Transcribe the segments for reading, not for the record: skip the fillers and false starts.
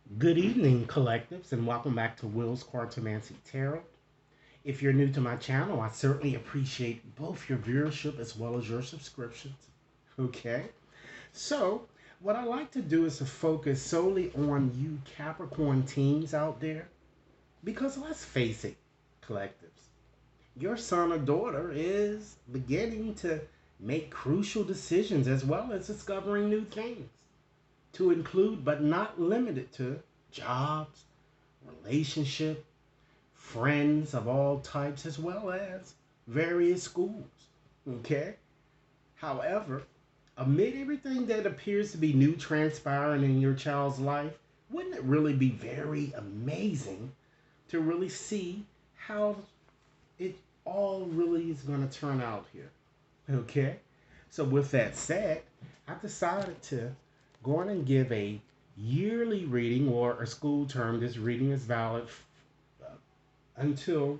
Good evening, collectives, and welcome back to Will's Cartomancy Tarot. If you're new to my channel, I certainly appreciate both your viewership as well as your subscriptions. Okay? So, what I like to do is to focus solely on you Capricorn teens out there. Because let's face it, collectives, your son or daughter is beginning to make crucial decisions as well as discovering new things, to include but not limited to jobs, relationship, friends of all types, as well as various schools. Okay? However, amid everything that appears to be new transpiring in your child's life, wouldn't it really be very amazing to really see how it all really is going to turn out here? Okay? So, with that said, I've decided to go on and give a yearly reading or a school term. This reading is valid until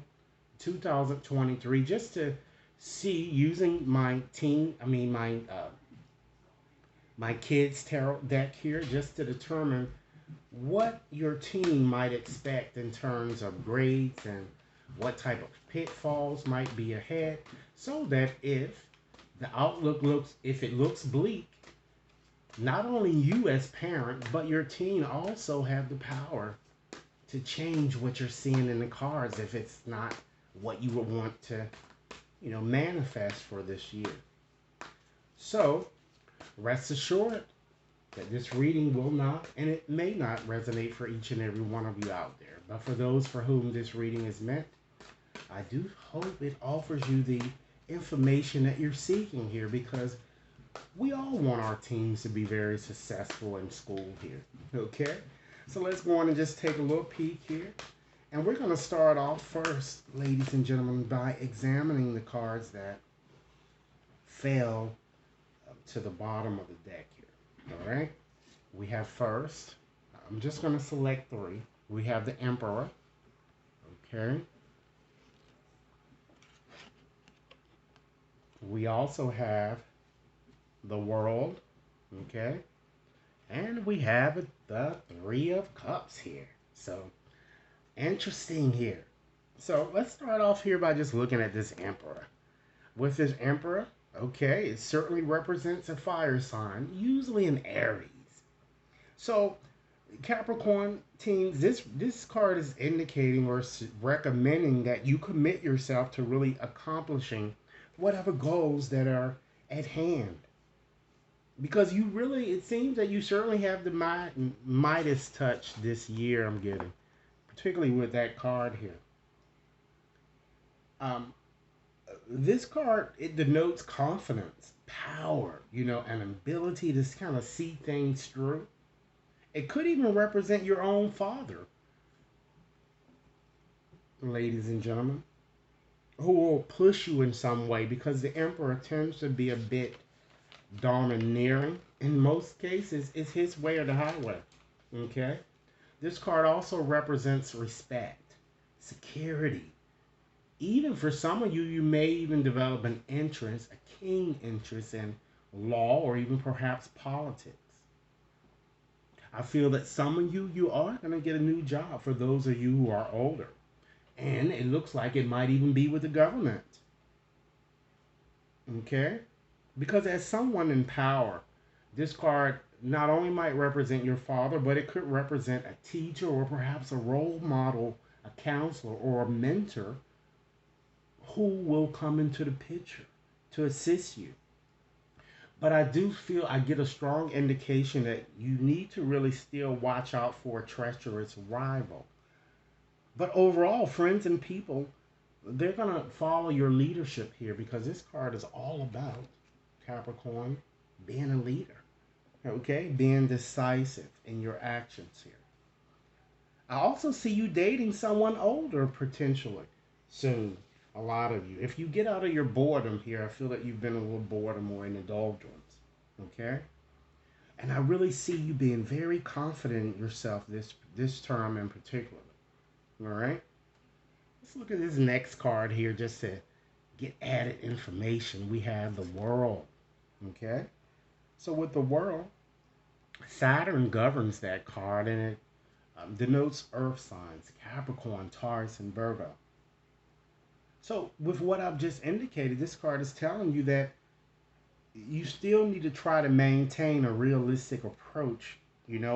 2023, just to see using my team, I mean my kids tarot deck here, just to determine what your team might expect in terms of grades and what type of pitfalls might be ahead, so that if the outlook looks, if it looks bleak, not only you as parent but your teen also have the power to change what you're seeing in the cards if it's not what you would want to, manifest for this year. So rest assured that this reading will not and it may not resonate for each and every one of you out there. But for those for whom this reading is meant, I do hope it offers you the information that you're seeking here, because we all want our teams to be very successful in school here. Okay? So let's go on and just take a little peek here. And we're going to start off first, ladies and gentlemen, by examining the cards that fell to the bottom of the deck here. All right? We have first, I'm just going to select three. We have the Emperor. Okay? We also have the World. Okay? And we have the Three of Cups here. So, interesting here. So, let's start off here by just looking at this Emperor. With this Emperor, okay, it certainly represents a fire sign, usually an Aries. So, Capricorn teens, this card is indicating or recommending that you commit yourself to really accomplishing whatever goals that are at hand, because you really, it seems that you certainly have the Midas touch this year. I'm getting, particularly with that card here. Um, this card, it denotes confidence, power, an ability to kind of see things through. It could even represent your own father, ladies and gentlemen, who will push you in some way, because the Emperor tends to be a bit domineering. In most cases, it's his way or the highway. Okay? This card also represents respect, security. Even for some of you, you may even develop an interest, a keen interest in law or even perhaps politics. I feel that some of you, you are going to get a new job for those of you who are older. And it looks like it might even be with the government. Okay? Because as someone in power, this card not only might represent your father, but it could represent a teacher or perhaps a role model, a counselor, or a mentor who will come into the picture to assist you. But I do feel I get a strong indication that you need to really still watch out for a treacherous rival. But overall, friends and people, they're going to follow your leadership here, because this card is all about Capricorn being a leader. Okay? Being decisive in your actions here. I also see you dating someone older potentially soon. A lot of you. If you get out of your boredom here, I feel that you've been a little boredom or in the doldrums. Okay? And I really see you being very confident in yourself this term in particular. All right? Let's look at this next card here just to get added information. We have the World. Okay? So with the World, Saturn governs that card, and it denotes earth signs, Capricorn, Taurus, and Virgo. So, with what I've just indicated, this card is telling you that you still need to try to maintain a realistic approach,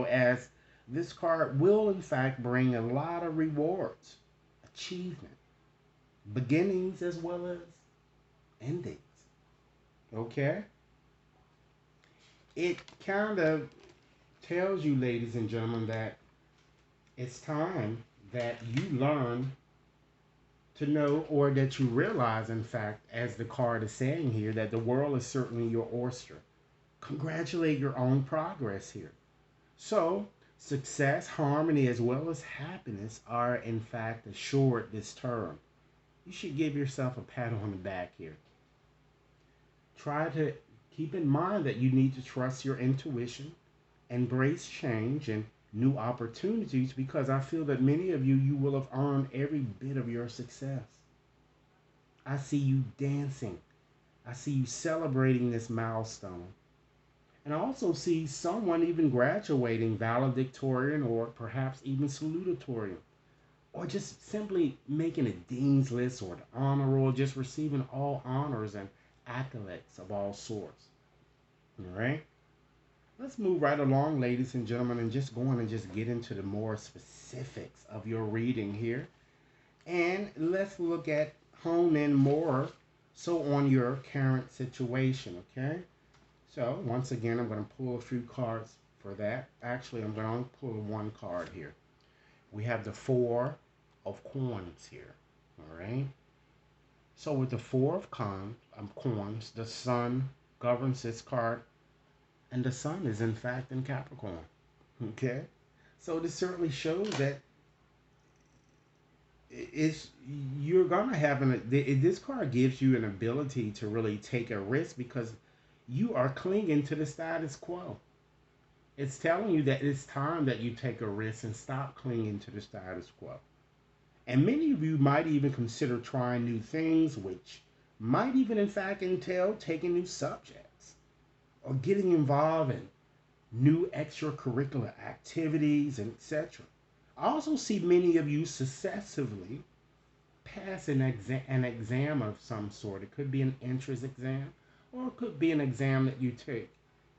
as this card will, in fact, bring a lot of rewards, achievement, beginnings as well as endings. Okay? It kind of tells you, ladies and gentlemen, that it's time that you learn to know, or that you realize, in fact, as the card is saying here, that the world is certainly your oyster. Congratulate your own progress here. So, success, harmony, as well as happiness are, in fact, assured this term. You should give yourself a pat on the back here. Try to keep in mind that you need to trust your intuition, embrace change and new opportunities, because I feel that many of you will have earned every bit of your success. I see you dancing. I see you celebrating this milestone. And I also see someone even graduating valedictorian, or perhaps even salutatorian, or just simply making a dean's list or the honor roll, just receiving all honors and accolades of all sorts. All right? Let's move right along, ladies and gentlemen, and just go on and just get into the more specifics of your reading here. And let's look at, hone in more so on your current situation, okay? So, once again, I'm going to pull a few cards for that. Actually, I'm going to pull one card here. We have the Four of Coins here, all right? So, with the Four of Coins, the Sun governs this card, and the Sun is, in fact, in Capricorn, okay? So, this certainly shows that it's you're gonna have this card gives you an ability to really take a risk, because you are clinging to the status quo. It's telling you that it's time that you take a risk and stop clinging to the status quo. And many of you might even consider trying new things, which might even, in fact, entail taking new subjects or getting involved in new extracurricular activities, and etc. I also see many of you successively pass an exam of some sort. It could be an entrance exam, or it could be an exam that you take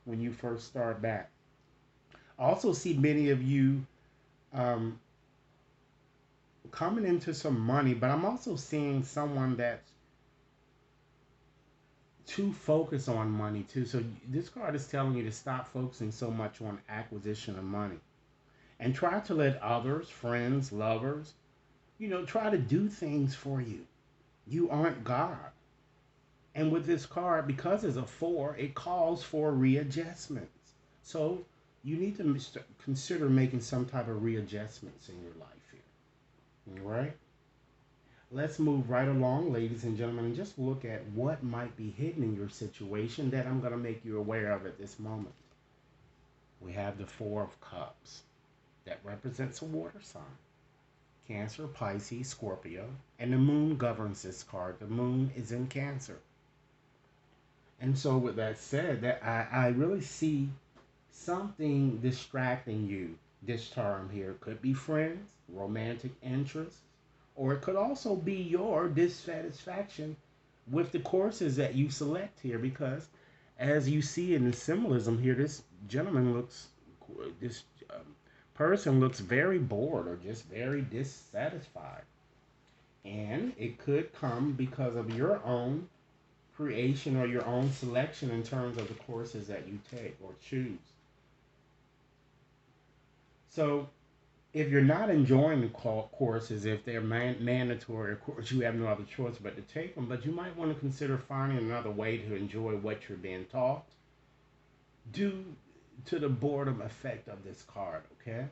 when you first start back. I also see many of you um, coming into some money, but I'm also seeing someone that's too focused on money too. So this card is telling you to stop focusing so much on acquisition of money, and try to let others, friends, lovers, try to do things for you. You aren't God. And with this card, because it's a four, it calls for readjustments. So you need to consider making some type of readjustments in your life here. All right? Let's move right along, ladies and gentlemen, and just look at what might be hidden in your situation that I'm going to make you aware of at this moment. We have the Four of Cups. That represents a water sign. Cancer, Pisces, Scorpio. And the moon governs this card. The moon is in Cancer. And so with that said, that I really see something distracting you this term here. It could be friends, romantic interests, or it could also be your dissatisfaction with the courses that you select here, because as you see in the symbolism here, this gentleman looks, this person looks very bored or just very dissatisfied. And it could come because of your own creation or your own selection in terms of the courses that you take or choose. So if you're not enjoying the courses, if they're mandatory, of course you have no other choice but to take them, but you might want to consider finding another way to enjoy what you're being taught due to the boredom effect of this card, okay?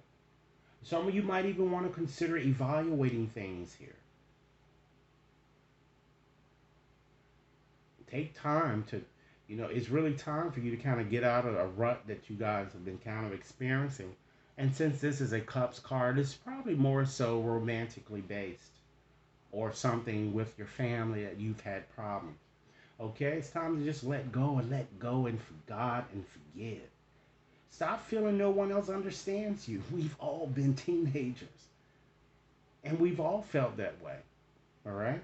Some of you might even want to consider evaluating things here. Take time to, it's really time for you to kind of get out of a rut that you guys have been kind of experiencing. And since this is a Cups card, it's probably more so romantically based, or something with your family that you've had problems. Okay, it's time to just let go and God and forgive. Stop feeling no one else understands you. We've all been teenagers, and we've all felt that way. All right?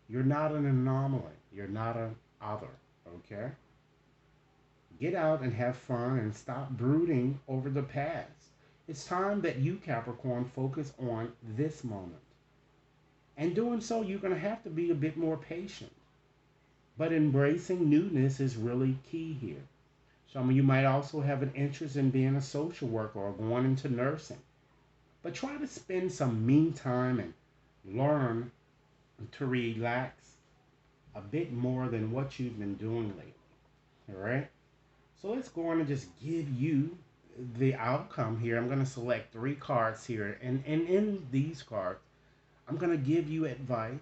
You're not an anomaly. You're not an other. Okay? Get out and have fun and stop brooding over the past. It's time that you, Capricorn, focus on this moment. And doing so, you're going to have to be a bit more patient. But embracing newness is really key here. Some of you might also have an interest in being a social worker or going into nursing. But try to spend some mean time and learn to relax a bit more than what you've been doing lately. All right? So let's go on and just give you the outcome here. I'm going to select 3 cards here. And in these cards, I'm going to give you advice.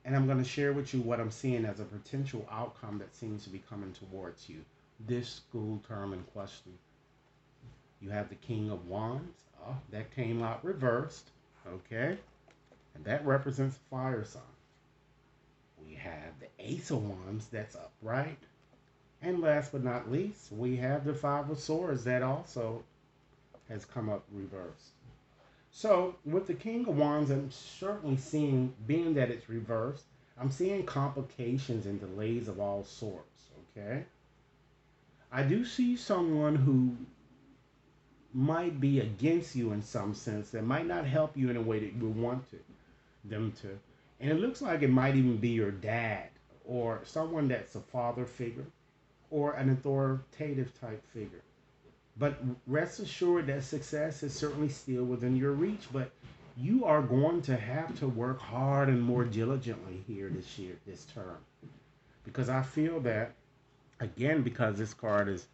And I'm going to share with you what I'm seeing as a potential outcome that seems to be coming towards you this school term in question. You have the King of Wands. Oh, that came out reversed. Okay. And that represents a fire sign. We have the Ace of Wands that's upright. And last but not least, we have the Five of Swords that also has come up reversed. So with the King of Wands, I'm certainly seeing, being that it's reversed, I'm seeing complications and delays of all sorts, okay? I do see someone who might be against you in some sense that might not help you in a way that you would want them to. And it looks like it might even be your dad or someone that's a father figure or an authoritative type figure. But rest assured that success is certainly still within your reach, but you are going to have to work hard and more diligently here this year, this term. Because I feel that, again, because this card is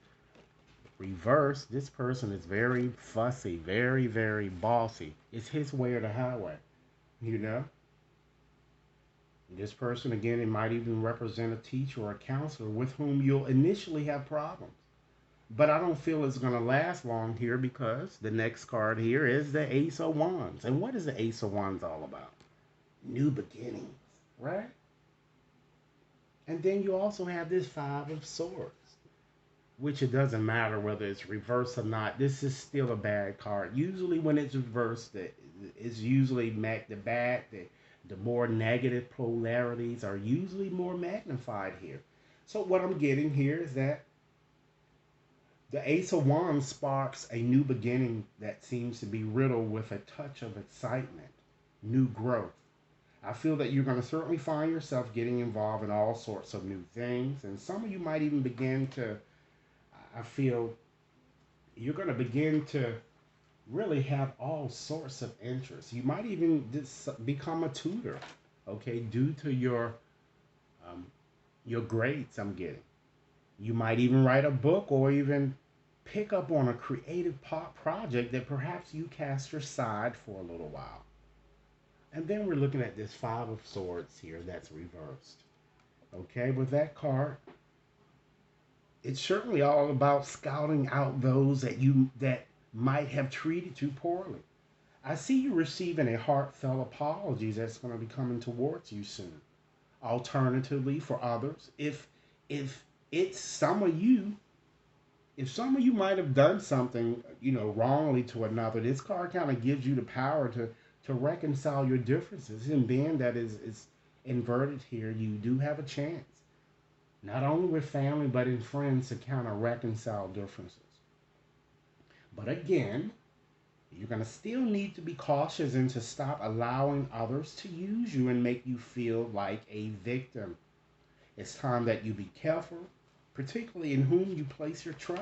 reversed, this person is very fussy, very, very bossy. It's his way or the highway, you know? This person, again, it might even represent a teacher or a counselor with whom you'll initially have problems. But I don't feel it's going to last long here because the next card here is the Ace of Wands. And what is the Ace of Wands all about? New beginnings, right? And then you also have this Five of Swords, which it doesn't matter whether it's reversed or not. This is still a bad card. Usually when it's reversed, it's usually the more negative polarities are usually more magnified here. So what I'm getting here is that the Ace of Wands sparks a new beginning that seems to be riddled with a touch of excitement, new growth. I feel that you're going to certainly find yourself getting involved in all sorts of new things. And some of you might even begin to, I feel, you're going to begin to really have all sorts of interests. You might even become a tutor, okay, due to your grades I'm getting. You might even write a book or even pick up on a creative project that perhaps you cast aside for a little while. And then we're looking at this Five of Swords here that's reversed. Okay, with that card, it's certainly all about scouting out those that might have treated you poorly. I see you receiving a heartfelt apology that's going to be coming towards you soon. Alternatively, for others, if it's some of you, if some of you might have done something, wrongly to another, this card kind of gives you the power to reconcile your differences. And being that is inverted here, you do have a chance, not only with family, but in friends, to kind of reconcile differences. But again, you're going to still need to be cautious and to stop allowing others to use you and make you feel like a victim. It's time that you be careful, particularly in whom you place your trust.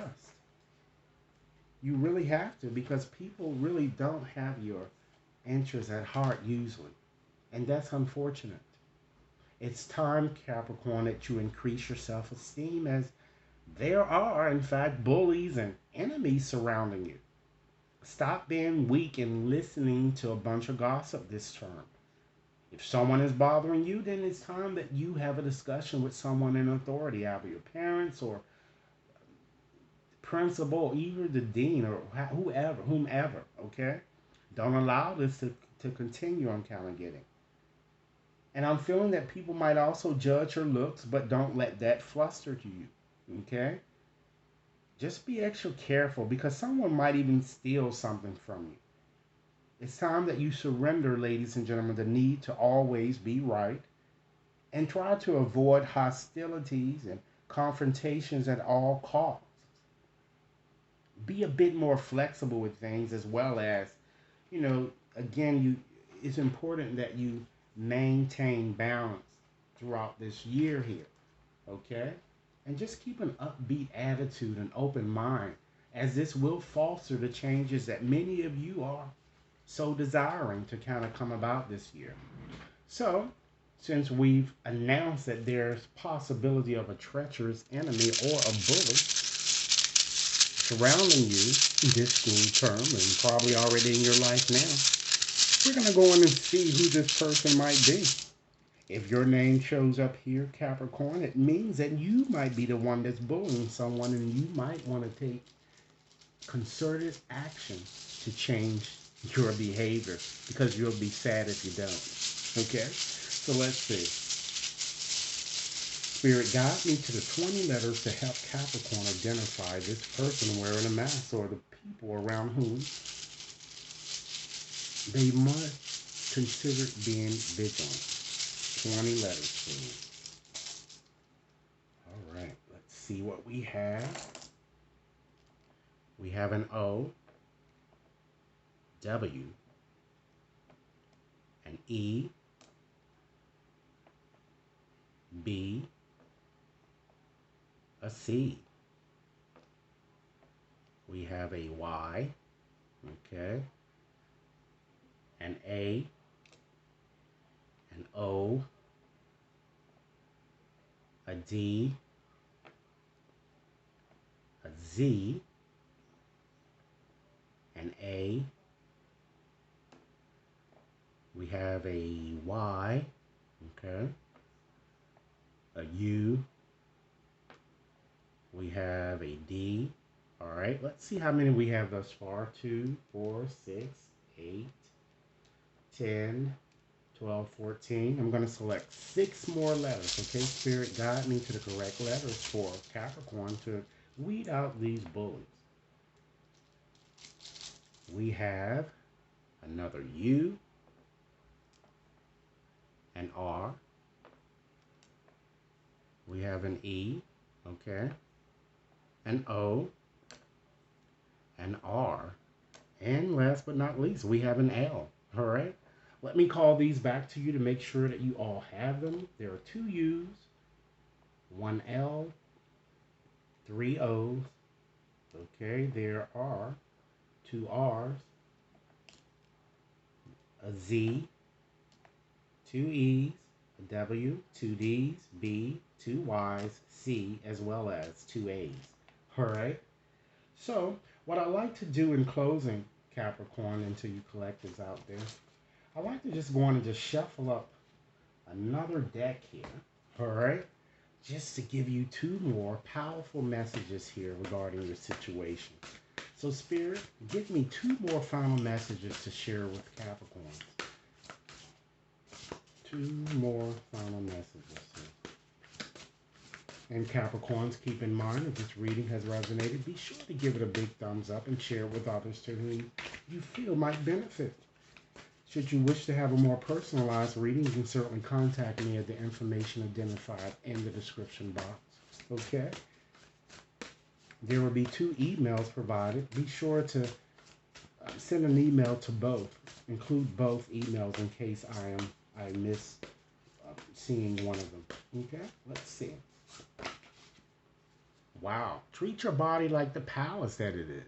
You really have to, because people really don't have your interests at heart usually. And that's unfortunate. It's time, Capricorn, that you increase your self-esteem, as there are, in fact, bullies and enemies surrounding you. Stop being weak and listening to a bunch of gossip this term. If someone is bothering you, then it's time that you have a discussion with someone in authority, either your parents or principal, or even the dean, or whomever, okay? Don't allow this to continue, I'm kind of getting. And I'm feeling that people might also judge your looks, but don't let that fluster to you, okay? just be extra careful because someone might even steal something from you. It's time that you surrender, ladies and gentlemen, the need to always be right and try to avoid hostilities and confrontations at all costs. Be a bit more flexible with things as well as, you know, again, you it's important that you maintain balance throughout this year here, okay? And just keep an upbeat attitude and open mind as this will foster the changes that many of you are so desiring to kind of come about this year. So, since we've announced that there's possibility of a treacherous enemy or a bully surrounding you this school term and probably already in your life now, we're going to go in and see who this person might be. If your name shows up here, Capricorn, it means that you might be the one that's bullying someone and you might want to take concerted action to change your behavior because you'll be sad if you don't. Okay? So let's see. Spirit, guide me to the 20 letters to help Capricorn identify this person wearing a mask or the people around whom they must consider being vigilant. 20 letters, please. All right, let's see what we have. We have an O, W, an E, B, a C. We have a Y, okay, an A, an O, a D, a Z, an A. We have a Y, okay, a U. We have a D. All right, let's see how many we have thus far. 2, 4, 6, 8, 10, 12, 14. I'm going to select 6 more letters. Okay, Spirit, guide me to the correct letters for Capricorn to weed out these bullies. We have another U, an R. We have an E, okay, an O, an R, and last but not least, we have an L. All right. Let me call these back to you to make sure that you all have them. There are 2 U's, 1 L, 3 O's. Okay, there are 2 R's, a Z, 2 E's, a W, 2 D's, B, 2 Y's, C, as well as 2 A's. All right. So, what I like to do in closing, Capricorn, until you collectors out there, I like to just go on and just shuffle up another deck here, all right? Just to give you 2 more powerful messages here regarding your situation. So, Spirit, give me 2 more final messages to share with Capricorn. 2 more final messages here. And Capricorns, keep in mind, if this reading has resonated, be sure to give it a big thumbs up and share it with others to whom you feel might benefit. Should you wish to have a more personalized reading, you can certainly contact me at the information identified in the description box. Okay? There will be 2 emails provided. Be sure to send an email to both. Include both emails in case I miss seeing one of them. Okay? Let's see. Wow. Treat your body like the palace that it is.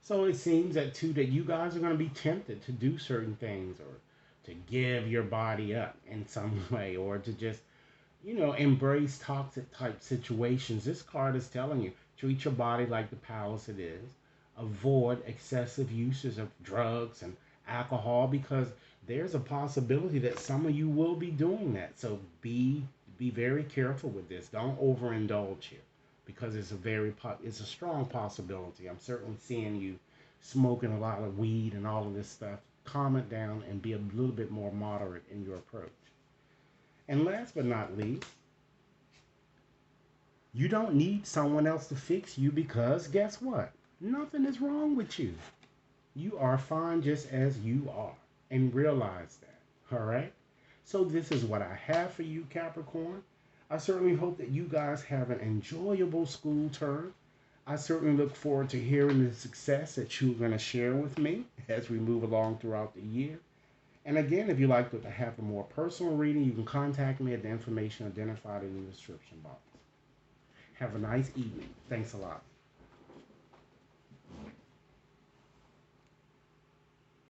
So it seems that too that you guys are going to be tempted to do certain things or to give your body up in some way or to just, embrace toxic type situations. This card is telling you, treat your body like the palace it is. Avoid excessive uses of drugs and alcohol because there's a possibility that some of you will be doing that. So be very careful with this. Don't overindulge here because it's a strong possibility. I'm certainly seeing you smoking a lot of weed and all of this stuff. Calm it down and be a little bit more moderate in your approach. And last but not least, You don't need someone else to fix you because guess what? Nothing is wrong with you. You are fine just as you are. And realize that. All right? So, this is what I have for you, Capricorn. I certainly hope that you guys have an enjoyable school term. I certainly look forward to hearing the success that you're going to share with me as we move along throughout the year. And again, if you'd like to have a more personal reading, you can contact me at the information identified in the description box. Have a nice evening. Thanks a lot.